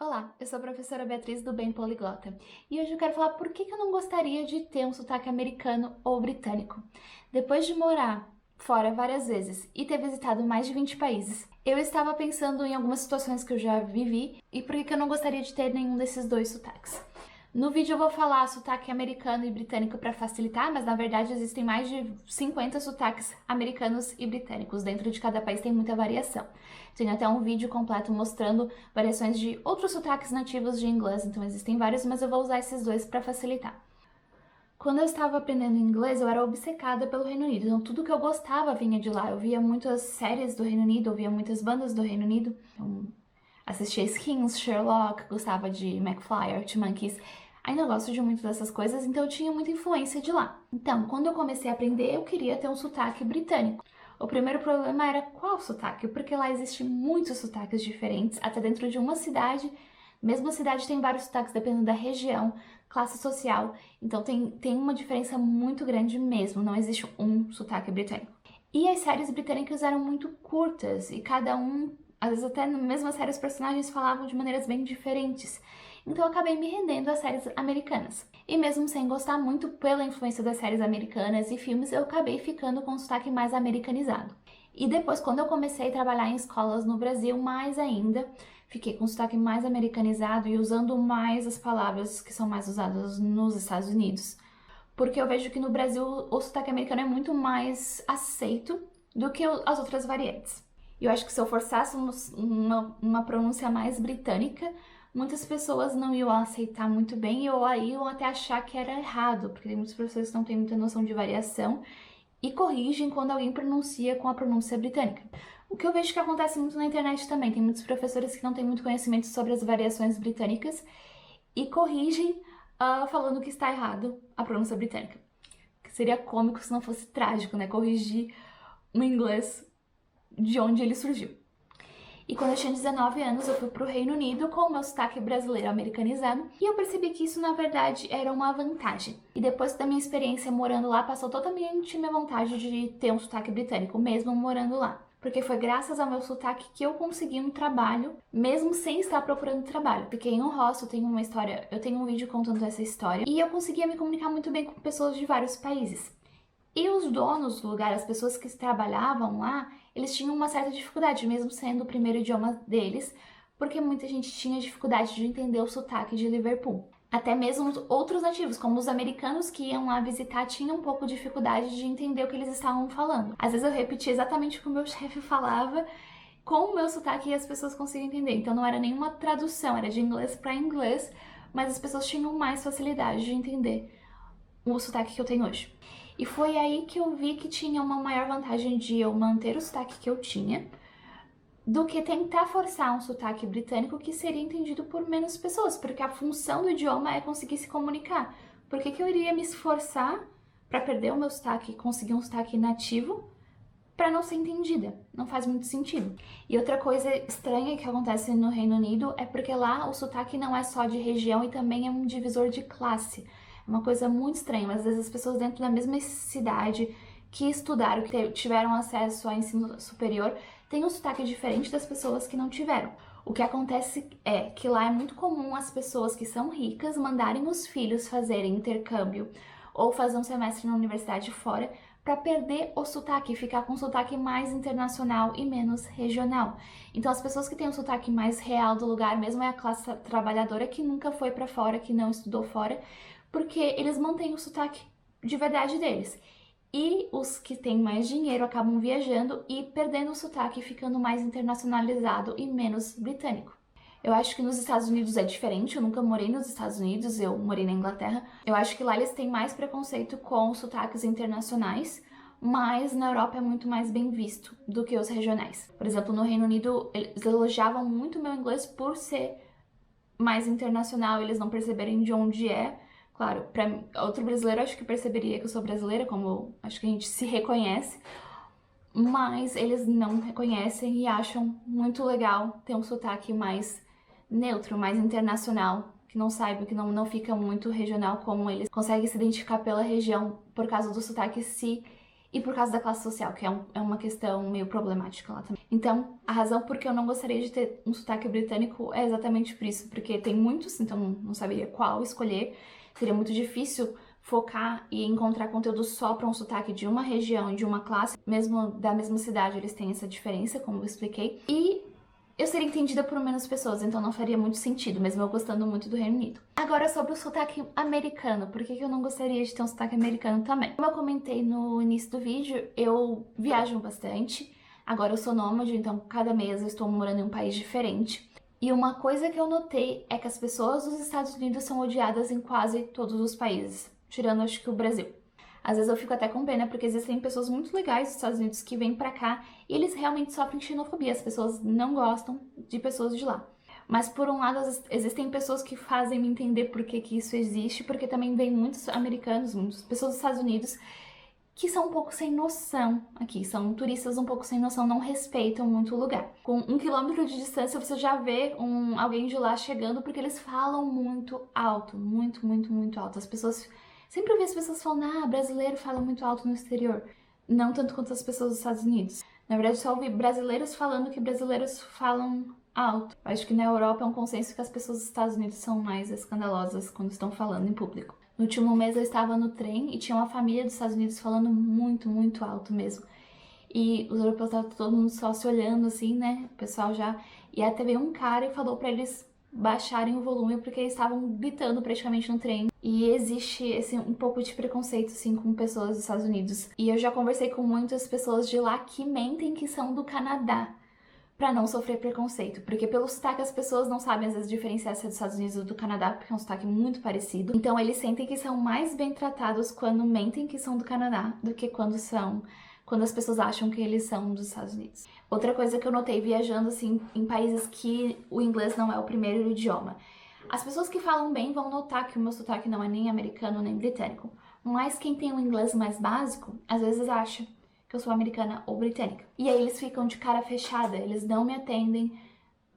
Olá, eu sou a professora Beatriz do Bem Poliglota e hoje eu quero falar por que eu não gostaria de ter um sotaque americano ou britânico. Depois de morar fora várias vezes e ter visitado mais de 20 países, eu estava pensando em algumas situações que eu já vivi e por que eu não gostaria de ter nenhum desses dois sotaques. No vídeo eu vou falar sotaque americano e britânico para facilitar, mas na verdade existem mais de 50 sotaques americanos e britânicos. Dentro de cada país tem muita variação. Tem até um vídeo completo mostrando variações de outros sotaques nativos de inglês, então existem vários, mas eu vou usar esses dois para facilitar. Quando eu estava aprendendo inglês, eu era obcecada pelo Reino Unido, então tudo que eu gostava vinha de lá. Eu via muitas séries do Reino Unido, eu via muitas bandas do Reino Unido. Então, assistia Skins, Sherlock, gostava de McFly, Arctic Monkeys. Ainda gosto de muito dessas coisas, então eu tinha muita influência de lá. Então, quando eu comecei a aprender, eu queria ter um sotaque britânico. O primeiro problema era qual sotaque? Porque lá existem muitos sotaques diferentes, até dentro de uma cidade. Mesmo a cidade tem vários sotaques dependendo da região, classe social. Então tem uma diferença muito grande mesmo, não existe um sotaque britânico. E as séries britânicas eram muito curtas e cada um, às vezes até na mesma série, os personagens falavam de maneiras bem diferentes. Então eu acabei me rendendo às séries americanas. E mesmo sem gostar muito pela influência das séries americanas e filmes, eu acabei ficando com um sotaque mais americanizado. E depois, quando eu comecei a trabalhar em escolas no Brasil, mais ainda, fiquei com um sotaque mais americanizado e usando mais as palavras que são mais usadas nos Estados Unidos. Porque eu vejo que no Brasil o sotaque americano é muito mais aceito do que as outras variantes. E eu acho que se eu forçasse uma pronúncia mais britânica, muitas pessoas não iam aceitar muito bem ou aí iam até achar que era errado, porque tem muitos professores que não têm muita noção de variação e corrigem quando alguém pronuncia com a pronúncia britânica. O que eu vejo que acontece muito na internet também, tem muitos professores que não têm muito conhecimento sobre as variações britânicas e corrigem falando que está errado a pronúncia britânica. Que seria cômico se não fosse trágico, né? Corrigir um inglês de onde ele surgiu. E quando eu tinha 19 anos, eu fui pro Reino Unido com o meu sotaque brasileiro americanizado e eu percebi que isso, na verdade, era uma vantagem. E depois da minha experiência morando lá, passou totalmente minha vontade de ter um sotaque britânico, mesmo morando lá. Porque foi graças ao meu sotaque que eu consegui um trabalho, mesmo sem estar procurando trabalho. Fiquei em um hostel, tenho uma história, eu tenho um vídeo contando essa história, e eu conseguia me comunicar muito bem com pessoas de vários países. E os donos do lugar, as pessoas que trabalhavam lá, eles tinham uma certa dificuldade, mesmo sendo o primeiro idioma deles, porque muita gente tinha dificuldade de entender o sotaque de Liverpool. Até mesmo outros nativos, como os americanos que iam lá visitar, tinham um pouco de dificuldade de entender o que eles estavam falando. Às vezes eu repetia exatamente o que o meu chefe falava, com o meu sotaque e as pessoas conseguiam entender. Então não era nenhuma tradução, era de inglês para inglês, mas as pessoas tinham mais facilidade de entender o sotaque que eu tenho hoje. E foi aí que eu vi que tinha uma maior vantagem de eu manter o sotaque que eu tinha do que tentar forçar um sotaque britânico que seria entendido por menos pessoas, porque a função do idioma é conseguir se comunicar. Por que eu iria me esforçar para perder o meu sotaque e conseguir um sotaque nativo para não ser entendida? Não faz muito sentido. E outra coisa estranha que acontece no Reino Unido é porque lá o sotaque não é só de região e também é um divisor de classe. É uma coisa muito estranha, mas às vezes as pessoas dentro da mesma cidade que estudaram, que tiveram acesso ao ensino superior, têm um sotaque diferente das pessoas que não tiveram. O que acontece é que lá é muito comum as pessoas que são ricas mandarem os filhos fazerem intercâmbio ou fazer um semestre na universidade fora para perder o sotaque, ficar com um sotaque mais internacional e menos regional. Então as pessoas que têm um sotaque mais real do lugar mesmo é a classe trabalhadora que nunca foi para fora, que não estudou fora, porque eles mantêm o sotaque de verdade deles. E os que têm mais dinheiro acabam viajando e perdendo o sotaque, ficando mais internacionalizado e menos britânico. Eu acho que nos Estados Unidos é diferente, eu nunca morei nos Estados Unidos, eu morei na Inglaterra. Eu acho que lá eles têm mais preconceito com sotaques internacionais, mas na Europa é muito mais bem visto do que os regionais. Por exemplo, no Reino Unido, eles elogiavam muito o meu inglês por ser mais internacional, eles não perceberem de onde é. Claro, para outro brasileiro acho que perceberia que eu sou brasileira, como acho que a gente se reconhece, mas eles não reconhecem e acham muito legal ter um sotaque mais neutro, mais internacional, que não saiba, que não fica muito regional, como eles conseguem se identificar pela região por causa do sotaque se e por causa da classe social, que é uma questão meio problemática lá também. Então, a razão por que eu não gostaria de ter um sotaque britânico é exatamente por isso, porque tem muitos, então não saberia qual escolher, seria muito difícil focar e encontrar conteúdo só para um sotaque de uma região, de uma classe, mesmo da mesma cidade, eles têm essa diferença, como eu expliquei, e eu seria entendida por menos pessoas, então não faria muito sentido, mesmo eu gostando muito do Reino Unido. Agora, sobre o sotaque americano, por que eu não gostaria de ter um sotaque americano também? Como eu comentei no início do vídeo, eu viajo bastante, agora eu sou nômade, então cada mês eu estou morando em um país diferente. E uma coisa que eu notei é que as pessoas dos Estados Unidos são odiadas em quase todos os países, tirando acho que o Brasil. Às vezes eu fico até com pena, porque existem pessoas muito legais dos Estados Unidos que vêm pra cá e eles realmente sofrem xenofobia. As pessoas não gostam de pessoas de lá. Mas por um lado, existem pessoas que fazem me entender por que isso existe, porque também vem muitos americanos, muitas pessoas dos Estados Unidos que são um pouco sem noção aqui, são turistas um pouco sem noção, não respeitam muito o lugar. Com 1 quilômetro de distância você já vê alguém de lá chegando, porque eles falam muito alto, muito, muito, muito alto. As pessoas... Sempre ouvi as pessoas falando, brasileiro fala muito alto no exterior. Não tanto quanto as pessoas dos Estados Unidos. Na verdade, só ouvi brasileiros falando que brasileiros falam alto. Acho que na Europa é um consenso que as pessoas dos Estados Unidos são mais escandalosas quando estão falando em público. No último mês eu estava no trem e tinha uma família dos Estados Unidos falando muito, muito alto mesmo. E os europeus estavam todo mundo só se olhando assim, né? O pessoal já... E até veio um cara e falou pra eles baixarem o volume porque eles estavam gritando praticamente no trem. E existe um pouco de preconceito assim com pessoas dos Estados Unidos. E eu já conversei com muitas pessoas de lá que mentem que são do Canadá pra não sofrer preconceito, porque pelo sotaque as pessoas não sabem às vezes diferenciar se é dos Estados Unidos ou do Canadá, porque é um sotaque muito parecido. Então eles sentem que são mais bem tratados quando mentem que são do Canadá do que quando as pessoas acham que eles são dos Estados Unidos. Outra coisa que eu notei viajando assim em países que o inglês não é o primeiro idioma. As pessoas que falam bem vão notar que o meu sotaque não é nem americano nem britânico, mas quem tem um inglês mais básico, às vezes acha que eu sou americana ou britânica. E aí eles ficam de cara fechada, eles não me atendem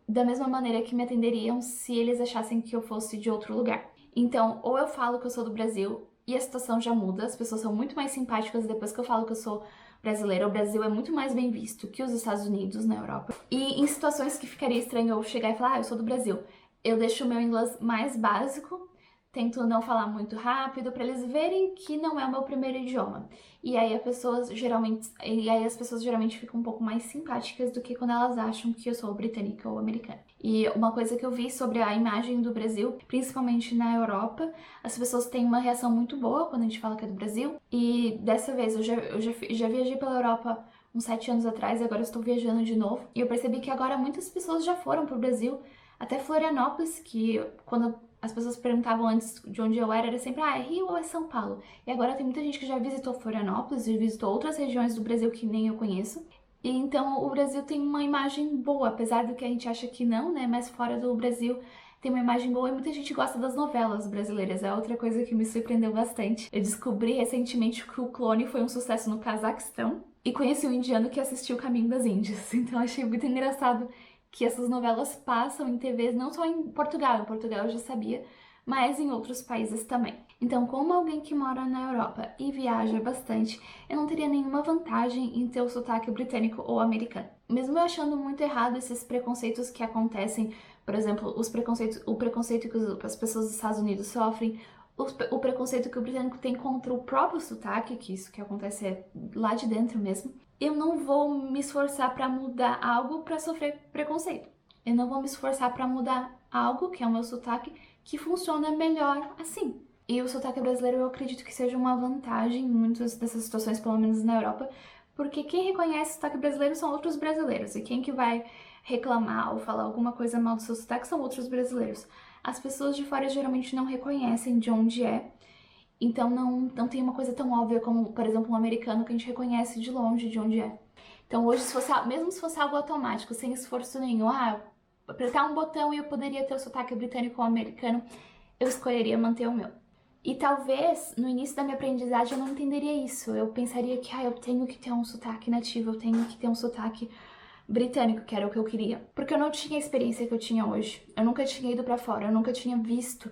da mesma maneira que me atenderiam se eles achassem que eu fosse de outro lugar. Então, ou eu falo que eu sou do Brasil e a situação já muda, as pessoas são muito mais simpáticas depois que eu falo que eu sou brasileira. O Brasil é muito mais bem visto que os Estados Unidos na Europa. E em situações que ficaria estranho eu chegar e falar, eu sou do Brasil, eu deixo o meu inglês mais básico, tento não falar muito rápido para eles verem que não é o meu primeiro idioma. E aí as pessoas geralmente ficam um pouco mais simpáticas do que quando elas acham que eu sou britânica ou americana. E uma coisa que eu vi sobre a imagem do Brasil, principalmente na Europa, as pessoas têm uma reação muito boa quando a gente fala que é do Brasil. E dessa vez eu já viajei pela Europa uns 7 anos atrás, e agora eu estou viajando de novo. E eu percebi que agora muitas pessoas já foram pro Brasil, até Florianópolis, que quando as pessoas perguntavam antes de onde eu era sempre, é Rio ou é São Paulo? E agora tem muita gente que já visitou Florianópolis e visitou outras regiões do Brasil que nem eu conheço. E então o Brasil tem uma imagem boa, apesar do que a gente acha que não, né? Mas fora do Brasil tem uma imagem boa e muita gente gosta das novelas brasileiras. É outra coisa que me surpreendeu bastante. Eu descobri recentemente que o Clone foi um sucesso no Cazaquistão e conheci um indiano que assistiu o Caminho das Índias. Então achei muito engraçado que essas novelas passam em TV, não só em Portugal eu já sabia, mas em outros países também. Então, como alguém que mora na Europa e viaja bastante, eu não teria nenhuma vantagem em ter o sotaque britânico ou americano. Mesmo eu achando muito errado esses preconceitos que acontecem, por exemplo, o preconceito que as pessoas dos Estados Unidos sofrem, o preconceito que o britânico tem contra o próprio sotaque, que isso que acontece é lá de dentro mesmo, eu não vou me esforçar para mudar algo para sofrer preconceito. Eu não vou me esforçar para mudar algo, que é o meu sotaque, que funciona melhor assim. E o sotaque brasileiro eu acredito que seja uma vantagem em muitas dessas situações, pelo menos na Europa, porque quem reconhece o sotaque brasileiro são outros brasileiros, e quem que vai reclamar ou falar alguma coisa mal do seu sotaque são outros brasileiros. As pessoas de fora geralmente não reconhecem de onde é, então não tem uma coisa tão óbvia como, por exemplo, um americano que a gente reconhece de longe de onde é. Então hoje, mesmo se fosse algo automático, sem esforço nenhum, apertar um botão e eu poderia ter o sotaque britânico ou americano, eu escolheria manter o meu. E talvez, no início da minha aprendizagem, eu não entenderia isso. Eu pensaria que, eu tenho que ter um sotaque nativo, eu tenho que ter um sotaque britânico, que era o que eu queria. Porque eu não tinha a experiência que eu tinha hoje. Eu nunca tinha ido pra fora, eu nunca tinha visto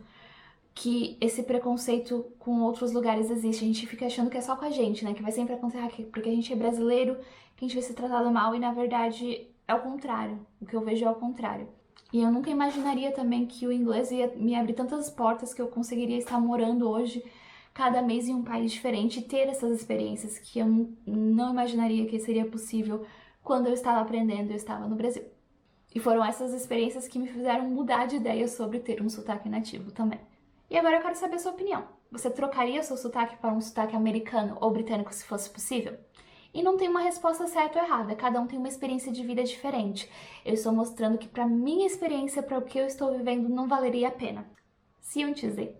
que esse preconceito com outros lugares existe. A gente fica achando que é só com a gente, né? Que vai sempre acontecer porque a gente é brasileiro, que a gente vai ser tratado mal, e na verdade é o contrário. O que eu vejo é o contrário. E eu nunca imaginaria também que o inglês ia me abrir tantas portas que eu conseguiria estar morando hoje, cada mês em um país diferente, e ter essas experiências que eu não imaginaria que seria possível quando eu estava aprendendo, eu estava no Brasil. E foram essas experiências que me fizeram mudar de ideia sobre ter um sotaque nativo também. E agora eu quero saber a sua opinião. Você trocaria seu sotaque para um sotaque americano ou britânico se fosse possível? E não tem uma resposta certa ou errada, cada um tem uma experiência de vida diferente. Eu estou mostrando que para minha experiência, para o que eu estou vivendo, não valeria a pena. See you on Tuesday!